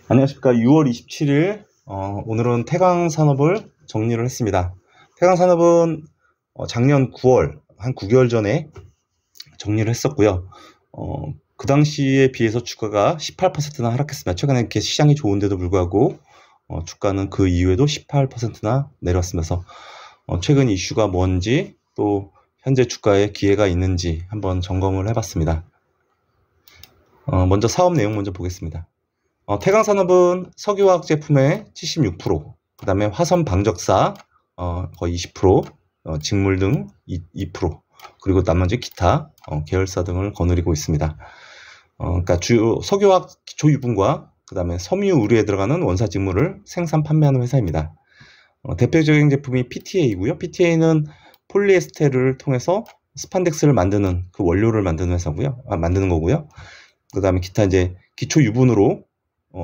안녕하십니까. 6월 27일, 오늘은 태강산업을 정리를 했습니다. 태강산업은 작년 9월, 한 9개월 전에 정리를 했었고요. 그 당시에 비해서 주가가 18%나 하락했습니다. 최근에 이렇게 시장이 좋은데도 불구하고 주가는 그 이후에도 18%나 내려왔으면서 최근 이슈가 뭔지 또 현재 주가에 기회가 있는지 한번 점검을 해봤습니다. 먼저 사업 내용 먼저 보겠습니다. 태강산업은 석유화학 제품의 76%, 그 다음에 화선 방적사 거의 20%, 직물 등 2%, 그리고 나머지 기타 계열사 등을 거느리고 있습니다. 그러니까 주요 석유화학 기초 유분과 그 다음에 섬유 의류에 들어가는 원사 직물을 생산 판매하는 회사입니다. 대표적인 제품이 PTA이고요. PTA는 폴리에스테르를 통해서 스판덱스를 만드는 그 원료를 만드는 회사고요. 만드는 거고요. 그 다음에 기타 이제 기초 유분으로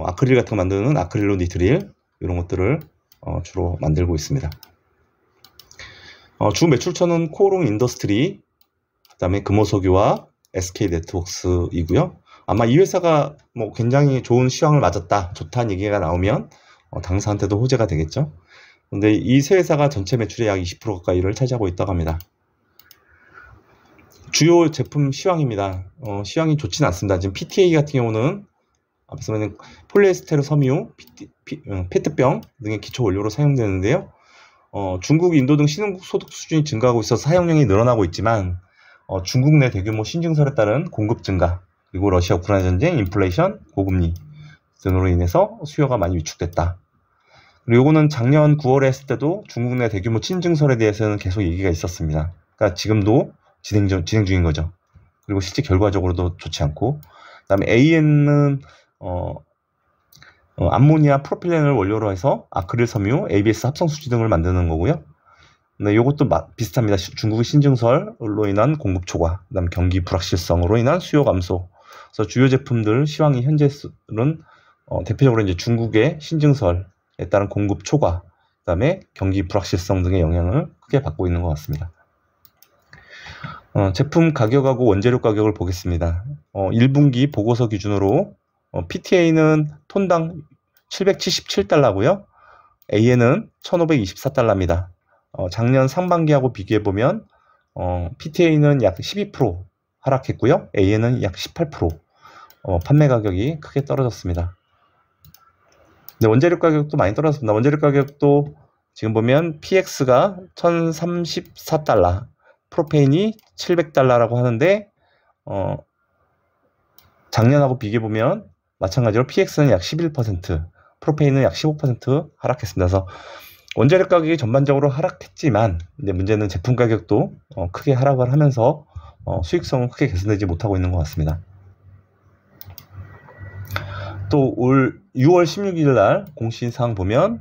아크릴 같은 거 만드는 아크릴로 니트릴 이런 것들을 주로 만들고 있습니다. 주 매출처는 코오롱 인더스트리, 그 다음에 금호석유와 SK 네트워크스이고요. 아마 이 회사가 뭐 굉장히 좋은 시황을 맞았다, 좋다는 얘기가 나오면 당사한테도 호재가 되겠죠. 근데 이 세 회사가 전체 매출의 약 20% 가까이를 차지하고 있다고 합니다. 주요 제품 시황입니다. 시황이 좋지는 않습니다. 지금 PTA 같은 경우는 앞서 말한 폴리에스테르 섬유, 페트병 등의 기초 원료로 사용되는데요. 중국, 인도 등 신흥국 소득 수준이 증가하고 있어서 사용량이 늘어나고 있지만 중국 내 대규모 신증설에 따른 공급 증가, 그리고 러시아 우크라이나 전쟁, 인플레이션, 고금리 등으로 인해서 수요가 많이 위축됐다. 그리고 이거는 작년 9월에 했을 때도 중국 내 대규모 신증설에 대해서는 계속 얘기가 있었습니다. 그러니까 지금도 진행 중인 거죠. 그리고 실제 결과적으로도 좋지 않고, 그다음에 AN은 암모니아 프로필렌을 원료로 해서 아크릴 섬유, ABS 합성 수지 등을 만드는 거고요. 네, 이것도 비슷합니다. 중국의 신증설로 인한 공급 초과, 그다음 경기 불확실성으로 인한 수요 감소. 그래서 주요 제품들 시황이 현재는 대표적으로 이제 중국의 신증설에 따른 공급 초과, 그다음에 경기 불확실성 등의 영향을 크게 받고 있는 것 같습니다. 제품 가격하고 원재료 가격을 보겠습니다. 1분기 보고서 기준으로 PTA는 톤당 777달러고요. AN은 1524달러입니다. 작년 상반기하고 비교해보면 PTA는 약 12% 하락했고요. AN은 약 18% 판매 가격이 크게 떨어졌습니다. 네, 원재료 가격도 많이 떨어졌습니다. 원재료 가격도 지금 보면 PX가 1034달러, 프로페인이 700달러라고 하는데 작년하고 비교해보면 마찬가지로 PX는 약 11%, 프로페인은 약 15% 하락했습니다. 그래서 원재료 가격이 전반적으로 하락했지만 이제 문제는 제품 가격도 크게 하락을 하면서 수익성은 크게 개선되지 못하고 있는 것 같습니다. 또 올 6월 16일 날 공시사항 보면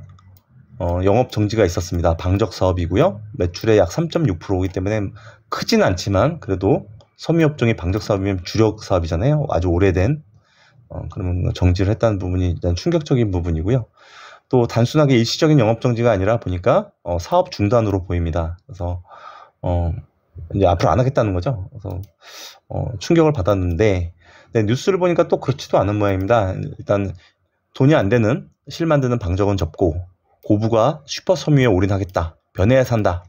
영업 정지가 있었습니다. 방적 사업이고요. 매출의 약 3.6%이기 때문에 크진 않지만 그래도 섬유업종이 방적 사업이면 주력 사업이잖아요. 아주 오래된 그러면 정지를 했다는 부분이 일단 충격적인 부분이고요. 또 단순하게 일시적인 영업 정지가 아니라 보니까 사업 중단으로 보입니다. 그래서 이제 앞으로 안 하겠다는 거죠. 그래서 충격을 받았는데 네, 뉴스를 보니까 또 그렇지도 않은 모양입니다. 일단 돈이 안 되는 실 만드는 방적은 접고 고부가 슈퍼 섬유에 올인하겠다, 변해야 산다,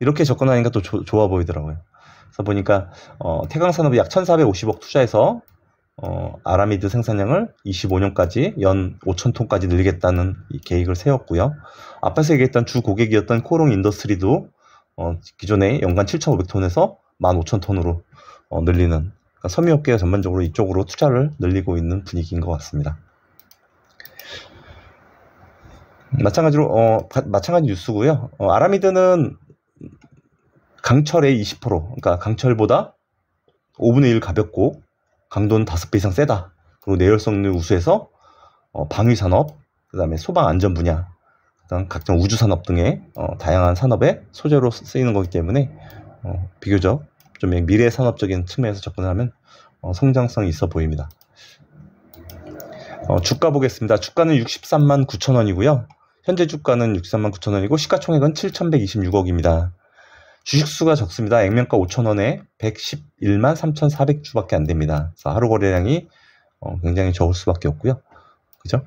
이렇게 접근하니까 또 좋아 보이더라고요. 그래서 보니까 태강산업이 약 1450억 투자해서 아라미드 생산량을 25년까지 연 5,000톤까지 늘리겠다는 이 계획을 세웠고요. 앞에서 얘기했던 주 고객이었던 코오롱 인더스트리도 기존에 연간 7,500톤에서 15,000톤으로 늘리는, 그러니까 섬유업계가 전반적으로 이쪽으로 투자를 늘리고 있는 분위기인 것 같습니다. 마찬가지로 마찬가지 뉴스고요. 아라미드는 강철의 20%, 그러니까 강철보다 5분의 1 가볍고 강도는 5배 이상 세다. 그리고 내열성을 우수해서 방위산업, 그 다음에 소방안전 분야, 그다음 각종 우주산업 등의 다양한 산업의 소재로 쓰이는 거기 때문에 비교적 좀 미래 산업적인 측면에서 접근하면 성장성이 있어 보입니다. 주가 보겠습니다. 주가는 63만 9천 원이고요. 현재 주가는 63만 9천 원이고 시가총액은 7,126억입니다. 주식수가 적습니다. 액면가 5,000원에 111만 3,400주밖에 안 됩니다. 그래서 하루 거래량이 굉장히 적을 수밖에 없고요. 그죠?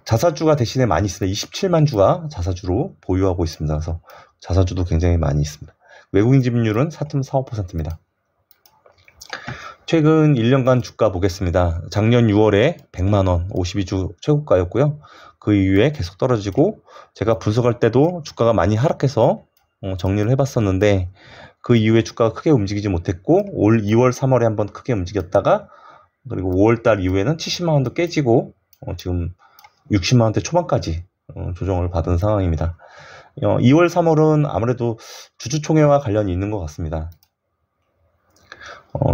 자사주가 대신에 많이 있습니다. 27만 주가 자사주로 보유하고 있습니다. 그래서 자사주도 굉장히 많이 있습니다. 외국인 지분율은 4.45%입니다. 최근 1년간 주가 보겠습니다. 작년 6월에 100만원 52주 최고가였고요. 그 이후에 계속 떨어지고 제가 분석할 때도 주가가 많이 하락해서 정리를 해봤었는데 그 이후에 주가가 크게 움직이지 못했고 올 2월 3월에 한번 크게 움직였다가 그리고 5월달 이후에는 70만원도 깨지고 지금 60만원대 초반까지 조정을 받은 상황입니다. 2월 3월은 아무래도 주주총회와 관련이 있는 것 같습니다.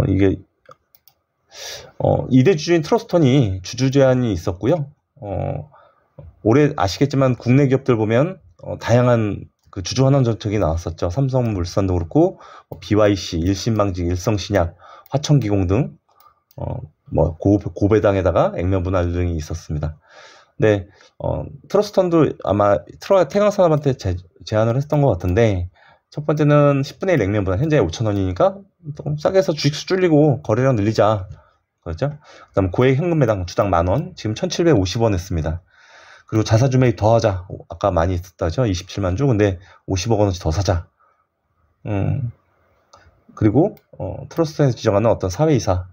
이게 2대 주주인 트러스턴이 주주 제한이 있었고요. 올해 아시겠지만 국내 기업들 보면 다양한 그 주주 환원 정책이 나왔었죠. 삼성물산도 그렇고 BYC, 일신방직, 일성신약, 화천기공 등 고배당에다가 액면 분할 등이 있었습니다. 네, 트러스턴도 아마 태광산업한테 제안을 했던 것 같은데 첫 번째는 10분의 1 액면 분할, 현재 5,000원이니까 싸게 해서 주식수 줄이고 거래량 늘리자. 그렇죠? 그 다음 고액 현금 매당 주당 10,000원, 지금 1,750원 했습니다. 그리고 자사주 매입 더 하자. 아까 많이 있었다죠? 27만 주. 근데 50억 원어치 더 사자. 그리고 트러스트에서 지정하는 어떤 사회이사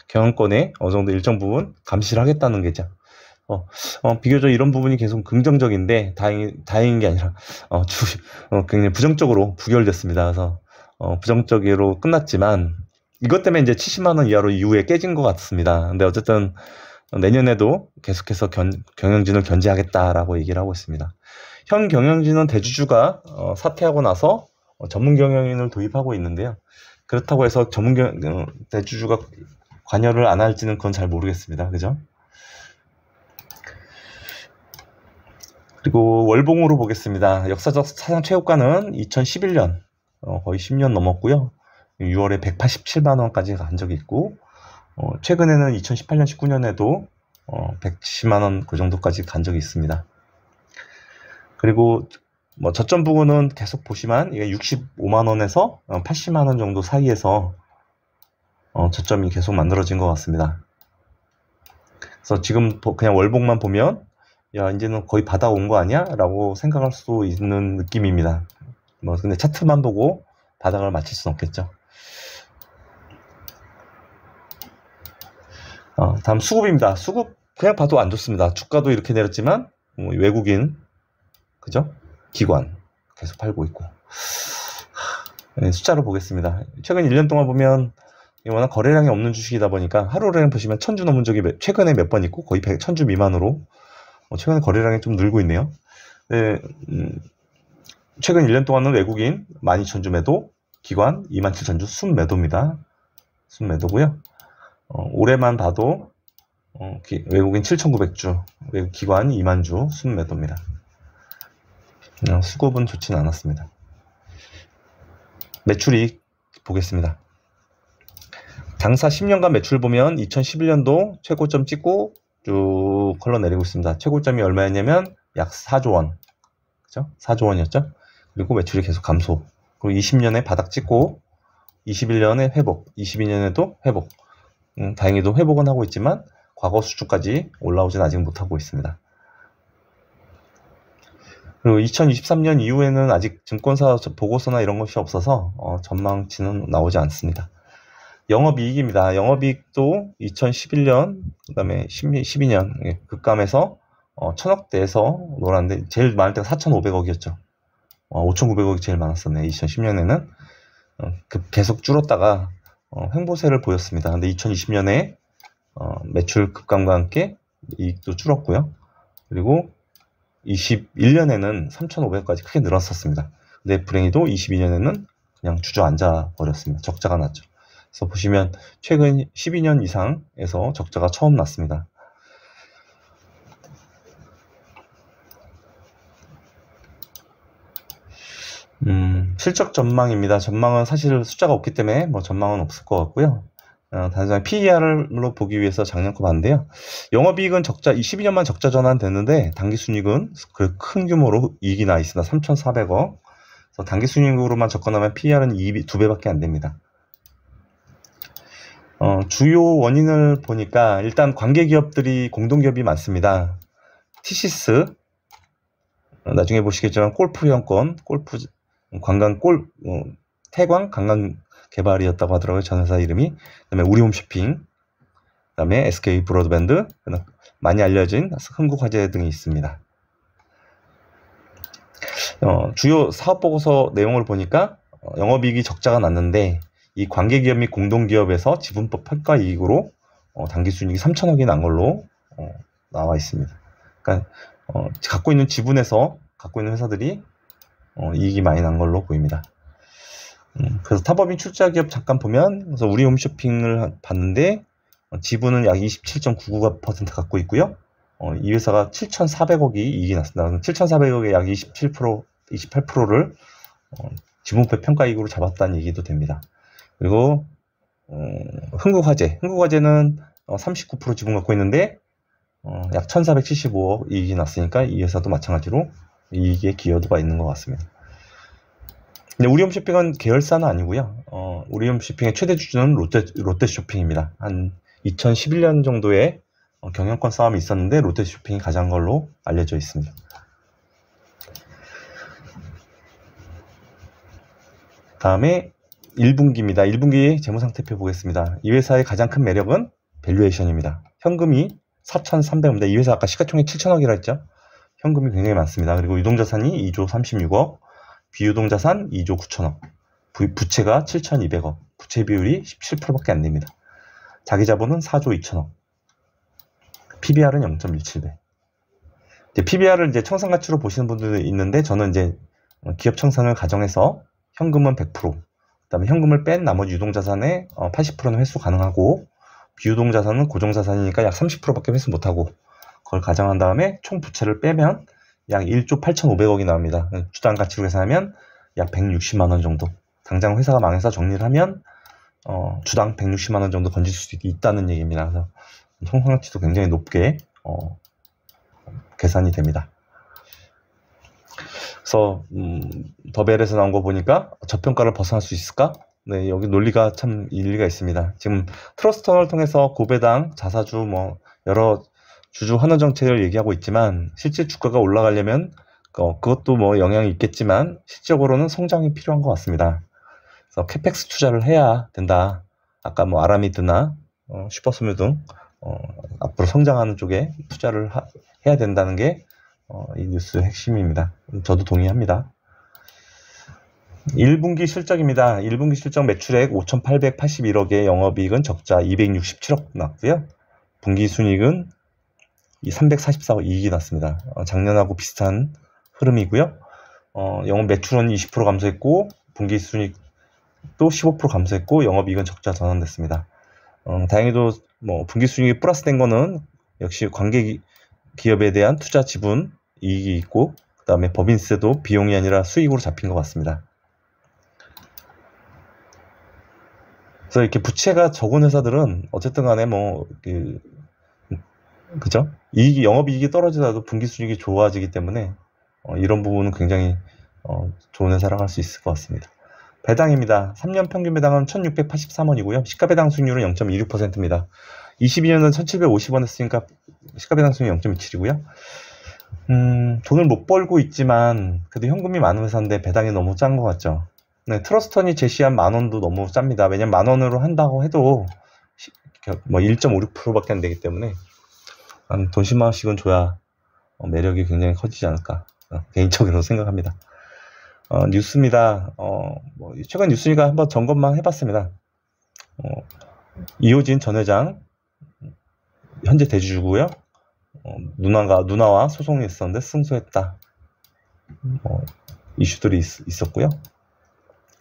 경영권에 어느 정도 일정 부분 감시를 하겠다는 게죠. 비교적 이런 부분이 계속 긍정적인데 다행인 게 아니라 굉장히 부정적으로 부결됐습니다. 그래서 부정적으로 끝났지만 이것 때문에 이제 70만 원 이하로 이후에 깨진 것 같습니다. 근데 어쨌든 내년에도 계속해서 경영진을 견제하겠다라고 얘기를 하고 있습니다. 현 경영진은 대주주가 사퇴하고 나서 전문 경영인을 도입하고 있는데요. 그렇다고 해서 대주주가 관여를 안 할지는 그건 잘 모르겠습니다. 그죠? 그리고 월봉으로 보겠습니다. 역사적 사상 최고가는 2011년 거의 10년 넘었고요. 6월에 187만 원까지 간 적이 있고 최근에는 2018년 19년에도 170만 원 그 정도까지 간 적이 있습니다. 그리고 저점 부분은 계속 보시면 이게 65만 원에서 80만 원 정도 사이에서 저점이 계속 만들어진 것 같습니다. 그래서 지금 그냥 월봉만 보면 야 이제는 거의 바닥 온 거 아니야? 라고 생각할 수 있는 느낌입니다. 근데 차트만 보고 바닥을 맞힐 수는 없겠죠. 다음 수급입니다. 수급 그냥 봐도 안 좋습니다. 주가도 이렇게 내렸지만 외국인 그죠? 기관 계속 팔고 있고. 숫자로 보겠습니다. 최근 1년 동안 보면 워낙 거래량이 없는 주식이다 보니까 하루를 보시면 1000주 넘은 적이 최근에 몇 번 있고 거의 1000주 미만으로 최근에 거래량이 좀 늘고 있네요. 네, 최근 1년 동안은 외국인 12,000주 매도, 기관 27,000주 순매도입니다. 순매도고요. 올해만 봐도 외국인 7,900주, 기관 20,000주 순매도입니다. 수급은 좋지는 않았습니다. 매출이익 보겠습니다. 당사 10년간 매출 보면 2011년도 최고점 찍고 쭉 흘러내리고 있습니다. 최고점이 얼마였냐면 약 4조 원. 그죠? 4조 원이었죠? 그리고 매출이 계속 감소. 그리고 20년에 바닥 찍고 21년에 회복, 22년에도 회복. 다행히도 회복은 하고 있지만 과거 수준까지 올라오진 아직 못하고 있습니다. 그리고 2023년 이후에는 아직 증권사 보고서나 이런 것이 없어서 전망치는 나오지 않습니다. 영업이익입니다. 영업이익도 2011년, 그 다음에 12년 급감해서 1000억대에서 놀았는데 제일 많을 때가 4,500억이었죠. 5,900억이 제일 많았었네. 2010년에는 계속 줄었다가 횡보세를 보였습니다. 근데 2020년에 매출 급감과 함께 이익도 줄었고요. 그리고 21년에는 3,500억까지 크게 늘었었습니다. 근데 불행히도 22년에는 그냥 주저앉아 버렸습니다. 적자가 났죠. 그래서 보시면 최근 12년 이상에서 적자가 처음 났습니다. 실적 전망입니다. 전망은 사실 숫자가 없기 때문에 전망은 없을 것 같고요. 단순히 PER로 보기 위해서 작년 거 봤는데요. 영업이익은 12년만 적자 전환됐는데 당기순이익은 큰 규모로 이익이 나 있습니다. 3,400억. 그래서 당기순이익으로만 접근하면 PER은 2배밖에 안 됩니다. 주요 원인을 보니까 일단 관계 기업들이 공동기업이 많습니다. 티시스, 나중에 보시겠지만 골프 회원권, 골프 관광 태광 관광 개발이었다고 하더라고요. 전 회사 이름이. 그다음에 우리홈쇼핑, 그다음에 SK 브로드밴드, 많이 알려진 흥국화재 등이 있습니다. 주요 사업 보고서 내용을 보니까 영업이익이 적자가 났는데 이 관계기업 및 공동기업에서 지분법 평가이익으로 당기순이익이 3천억이 난 걸로 나와 있습니다. 그러니까 갖고 있는 지분에서 갖고 있는 회사들이 이익이 많이 난 걸로 보입니다. 그래서 타법인 출자 기업 잠깐 보면, 그래서 우리 홈쇼핑을 봤는데 지분은 약 27.99% 갖고 있고요. 이 회사가 7,400억이 이익이 났습니다. 7,400억에 약 28%를 지분법 평가이익으로 잡았다는 얘기도 됩니다. 그리고 흥국화재는 39% 지분 갖고 있는데 약 1,475억 이익이 났으니까 이 회사도 마찬가지로 이익에 기여도가 있는 것 같습니다. 근데 우리홈쇼핑은 계열사는 아니고요. 우리홈쇼핑의 최대 주주는 롯데쇼핑입니다. 한 2011년 정도에 경영권 싸움이 있었는데 롯데쇼핑이 가장 걸로 알려져 있습니다. 다음에 1분기입니다. 1분기 재무상태표 보겠습니다. 이 회사의 가장 큰 매력은 밸류에이션입니다. 현금이 4,300억입니다. 이 회사 아까 시가총액 7천억이라 했죠. 현금이 굉장히 많습니다. 그리고 유동자산이 2조 36억, 비유동자산 2조 9천억, 부채가 7,200억, 부채 비율이 17%밖에 안 됩니다. 자기자본은 4조 2천억, PBR은 0.17배. PBR을 이제 청산가치로 보시는 분들도 있는데, 저는 이제 기업 청산을 가정해서 현금은 100%, 그다음에 현금을 뺀 나머지 유동자산의 80%는 회수 가능하고, 비유동자산은 고정자산이니까 약 30%밖에 회수 못하고, 그걸 가정한 다음에 총 부채를 빼면 약 1조 8,500억이 나옵니다. 주당 가치로 계산하면 약 160만 원 정도. 당장 회사가 망해서 정리를 하면 주당 160만 원 정도 건질 수 있다는 얘기입니다. 그래서 청산가치도 굉장히 높게 계산이 됩니다. 그래서 더벨에서 나온 거 보니까 저평가를 벗어날 수 있을까? 네, 여기 논리가 참 일리가 있습니다. 지금 트러스턴을 통해서 고배당, 자사주, 여러 주주 환원 정책을 얘기하고 있지만, 실제 주가가 올라가려면 그것도 영향이 있겠지만 실질적으로는 성장이 필요한 것 같습니다. 그래서 캐펙스 투자를 해야 된다. 아까 아라미드나 슈퍼스몰 등 앞으로 성장하는 쪽에 투자를 해야 된다는 게 이 뉴스의 핵심입니다. 저도 동의합니다. 1분기 실적입니다. 1분기 실적 매출액 5,881억에 영업이익은 적자 267억 났고요. 분기순이익은 344억 이익이 났습니다. 작년하고 비슷한 흐름이고요. 영업 매출은 20% 감소했고, 분기순이익도 15% 감소했고, 영업이익은 적자 전환됐습니다. 다행히도 분기순이익이 플러스된 거는 역시 관계 기업에 대한 투자 지분 이익이 있고, 그 다음에 법인세도 비용이 아니라 수익으로 잡힌 것 같습니다. 그래서 이렇게 부채가 적은 회사들은 어쨌든 간에 그죠? 영업이익이 떨어지더라도 분기순이익이 좋아지기 때문에 이런 부분은 굉장히 좋은 회사라고 할 수 있을 것 같습니다. 배당입니다. 3년 평균 배당은 1,683원이고요. 시가배당 수익률은 0.26%입니다. 22년은 1,750원 했으니까 시가배당 수익률이 0.27이고요. 돈을 못 벌고 있지만 그래도 현금이 많은 회사인데 배당이 너무 짠 것 같죠. 네, 트러스턴이 제시한 10,000원도 너무 짭니다. 왜냐면 10,000원으로 한다고 해도 1.56%밖에 안 되기 때문에 한 돈 10만원씩은 줘야 매력이 굉장히 커지지 않을까 개인적으로 생각합니다. 뉴스입니다. 최근 뉴스니까 한번 점검만 해봤습니다. 이호진 전 회장 현재 대주주고요. 누나와 소송이 있었는데 승소했다. 이슈들이 있었고요.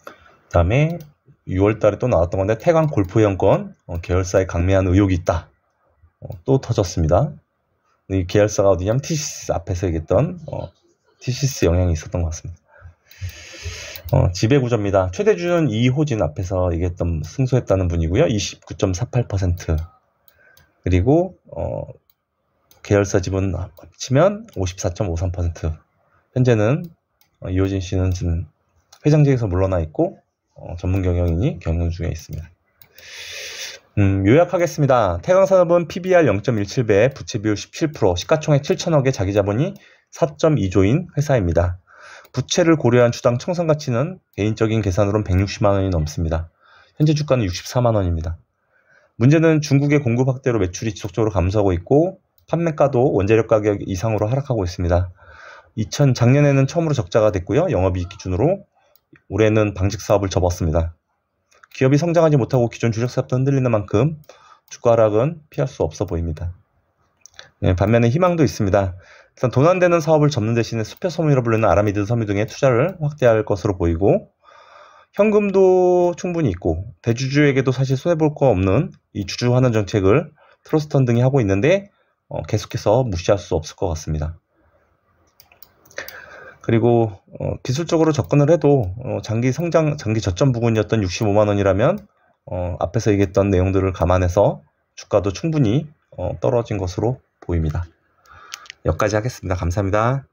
그 다음에 6월달에 또 나왔던 건데, 태광 골프 회원권 계열사에 강매한 의혹이 있다. 또 터졌습니다. 이 계열사가 어디냐면 티시스, 앞에서 얘기했던 티시스 영향이 있었던 것 같습니다. 지배구조입니다. 최대주주는 이호진, 앞에서 얘기했던 승소했다는 분이고요. 29.48%. 그리고 계열사 지분 합치면 54.53%. 현재는 이호진 씨는 지금 회장직에서 물러나 있고 전문 경영인이 경영 중에 있습니다. 요약하겠습니다. 태광산업은 PBR 0.17배, 부채 비율 17%, 시가총액 7천억에 자기자본이 4.2조인 회사입니다. 부채를 고려한 주당 청산가치는 개인적인 계산으로는 160만 원이 넘습니다. 현재 주가는 64만 원입니다. 문제는 중국의 공급 확대로 매출이 지속적으로 감소하고 있고 판매가도 원재료 가격 이상으로 하락하고 있습니다. 작년에는 처음으로 적자가 됐고요. 영업이익 기준으로 올해는 방직 사업을 접었습니다. 기업이 성장하지 못하고 기존 주력 사업도 흔들리는 만큼 주가 하락은 피할 수 없어 보입니다. 반면에 희망도 있습니다. 일단 돈 안 되는 사업을 접는 대신에 수표 섬유라 불리는 아라미드 섬유 등의 투자를 확대할 것으로 보이고 현금도 충분히 있고 대주주에게도 사실 손해볼 거 없는 이 주주 환원 정책을 트러스턴 등이 하고 있는데 계속해서 무시할 수 없을 것 같습니다. 그리고 기술적으로 접근을 해도 장기 저점 부근이었던 65만 원이라면 앞에서 얘기했던 내용들을 감안해서 주가도 충분히 떨어진 것으로 보입니다. 여기까지 하겠습니다. 감사합니다.